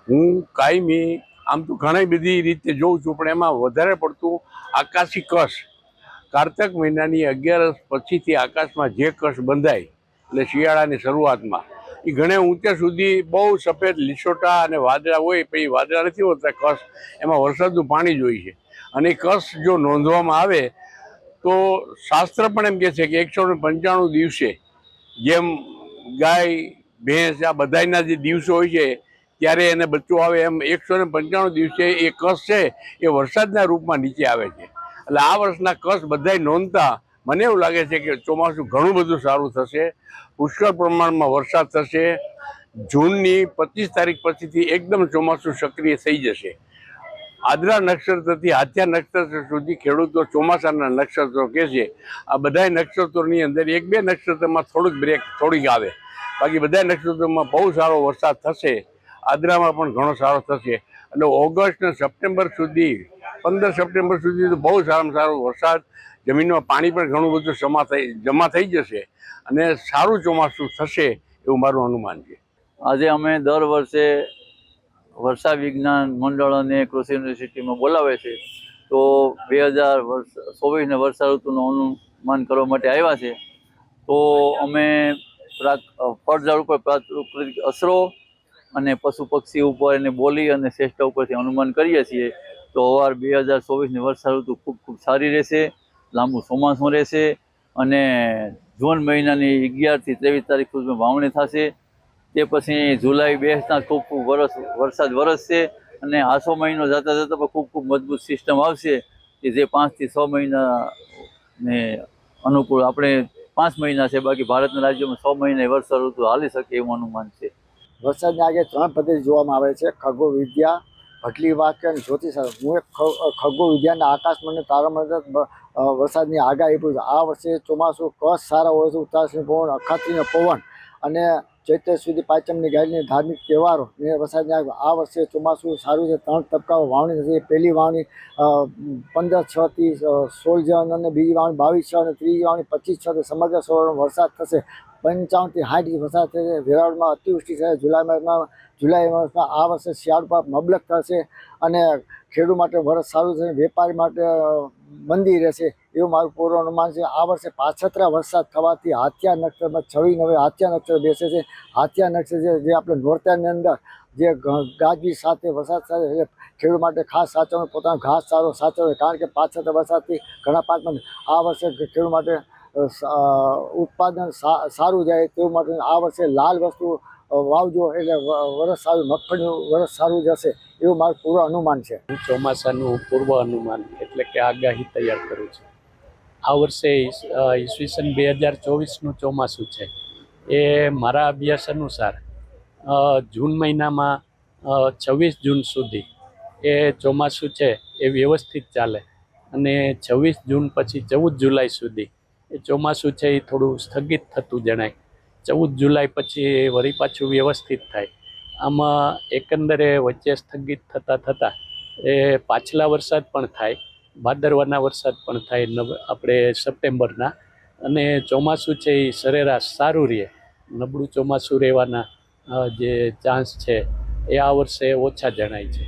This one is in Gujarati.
હું કાયમી આમ તો ઘણી બધી રીતે જોઉં છું, પણ એમાં વધારે પડતું આકાશી કશ કારતક મહિનાની 11 પછીથી આકાશમાં જે કશ બંધાય એટલે શિયાળાની શરૂઆતમાં એ ઘણે ઊંચે સુધી બહુ સફેદ લીસોટા અને વાદળા હોય, પછી વાદળા નથી હોતા કશ, એમાં વરસાદનું પાણી જ હોય છે. અને કશ જો નોંધવામાં આવે તો શાસ્ત્ર પણ એમ કહે છે કે 195 દિવસે જેમ ગાય ભેંસ આ બધાના જે દિવસો હોય છે ત્યારે એને બચ્ચું આવે, એમ 195 દિવસે એ કશ છે એ વરસાદના રૂપમાં નીચે આવે છે. એટલે આ વર્ષના કશ બધાય નોંધતા મને એવું લાગે છે કે ચોમાસું ઘણું બધું સારું થશે, પુષ્કળ પ્રમાણમાં વરસાદ થશે. જૂનની 25 તારીખ પછીથી એકદમ ચોમાસું સક્રિય થઈ જશે. આદ્રા નક્ષત્રથી હાથિયા નક્ષત્ર સુધી ખેડૂતો ચોમાસાના નક્ષત્રો કહે છે. આ બધા નક્ષત્રોની અંદર 1-2 નક્ષત્રમાં થોડીક આવે, બાકી બધા નક્ષત્રોમાં બહુ સારો વરસાદ થશે. આદ્રામાં પણ ઘણો સારો થશે. અને ઓગસ્ટ અને સપ્ટેમ્બર સુધી 15 સપ્ટેમ્બર સુધી તો બહુ સારામાં સારો વરસાદ, જમીનમાં પાણી પણ ઘણું બધું જમા થઈ જશે અને સારું ચોમાસું થશે એવું મારું અનુમાન છે. આજે અમે દર વર્ષે વર્ષા વિજ્ઞાન મંડળ અને કૃષિ યુનિવર્સિટીમાં બોલાવે છે, તો 2024ને વર્ષા ઋતુનું અનુમાન કરવા માટે આવ્યા છે. તો અમે ફળઝાડ ઉપર પ્રાકૃતિક અસરો અને પશુ પક્ષી ઉપર અને બોલી અને શ્રેષ્ઠ ઉપરથી અનુમાન કરીએ છીએ. તો 2024ની વર્ષા ઋતુ ખૂબ સારી રહેશે, લાંબુ ચોમાસું રહેશે અને જૂન મહિનાની 11 થી 23 તારીખ સુધીમાં વાવણી થશે. તે પછી જુલાઈ બેસતા ખૂબ વરસાદ વરસશે અને આસો મહિનો જતા જતાં પણ ખૂબ મજબૂત સિસ્ટમ આવશે કે જે 5 થી 6 મહિનાને અનુકૂળ. આપણે 5 મહિના છે, બાકી ભારતના રાજ્યોમાં 6 મહિને વર્ષા ઋતુ હાલી શકે એવું અનુમાન છે. વરસાદની આગે 3 પદ્ધતિ જોવામાં આવે છે: ખગો વિદ્યા, ભટલી વાક્ય અને જ્યોતિષશાસ્ત્ર. હું એક ખગો વિદ્યાના આકાશમાં તારામંડળ વરસાદની આગાહી પૂછું. આ વર્ષે ચોમાસું કશ સારા હોય છે, ઉત્તરાયણ પવન, અખાત્રીનો પવન અને ચૈત્ર સુધી પાંચમની ગાયની ધાર્મિક તહેવારો ને વરસાદની આ વર્ષે ચોમાસું સારું છે. 3 તબક્કામાં વાવણી થશે. પહેલી વાવણી 15/6 થી 16 જન અને બીજી વાવણી 22/6 અને ત્રીજી વાવણી 25/6 સમગ્ર સૌરાષ્ટ્રમાં વરસાદ થશે. 55 થી 60 ઇંચ વરસાદ થશે. વેરાવળમાં અતિવૃષ્ટિ થશે. જુલાઈ માસમાં આ વર્ષે શિયાળુ પાક મબલક થશે અને ખેડૂત માટે વર્ષ સારું થશે, વેપારી માટે મંદી રહેશે એવું મારું પૂર્વ અનુમાન છે. આ વર્ષે પાછતરા વરસાદ થવાથી હાથિયા નક્ષત્રમાં 26 નવે હાથિયા નક્ષત્ર બેસે છે. હાથિયા નક્ષત્ર જે આપણે નોરતાની અંદર જે ગાજવી સાથે વરસાદ સાથે ખેડૂત માટે ખાસ સાચવવું, પોતાનો ઘાસ સારો સાચવે, કારણ કે પાછતરા વરસાદથી ઘણા પાકમાં આ વર્ષે ખેડૂત માટે ઉત્પાદન સારું જાય તેવું માટે આ વર્ષે લાલ વસ્તુ વાવજો એટલે વરસ સારું, મગફળીનું વરસ સારું જશે એવું મારું પૂર્વ અનુમાન છે. હું ચોમાસાનું પૂર્વ અનુમાન એટલે કે આગાહી તૈયાર કરું છું. આ વર્ષે ઈસવીસન 2024નું ચોમાસું છે એ મારા અભ્યાસ અનુસાર જૂન મહિનામાં 26 જૂન સુધી એ ચોમાસું છે એ વ્યવસ્થિત ચાલે અને 26 જૂન પછી 14 જુલાઈ સુધી એ ચોમાસું છે એ થોડું સ્થગિત થતું જણાય. 14 જુલાઈ પછી વળી પાછું વ્યવસ્થિત થાય. આમાં એકંદરે વચ્ચે સ્થગિત થતાં એ પાછલા વરસાદ પણ થાય, ભાદરવાના વરસાદ પણ થાય આપણે સપ્ટેમ્બરના, અને ચોમાસું છે એ સરેરાશ સારું રહે. નબળું ચોમાસું રહેવાના જે ચાન્સ છે એ આ વર્ષે ઓછા જણાય છે.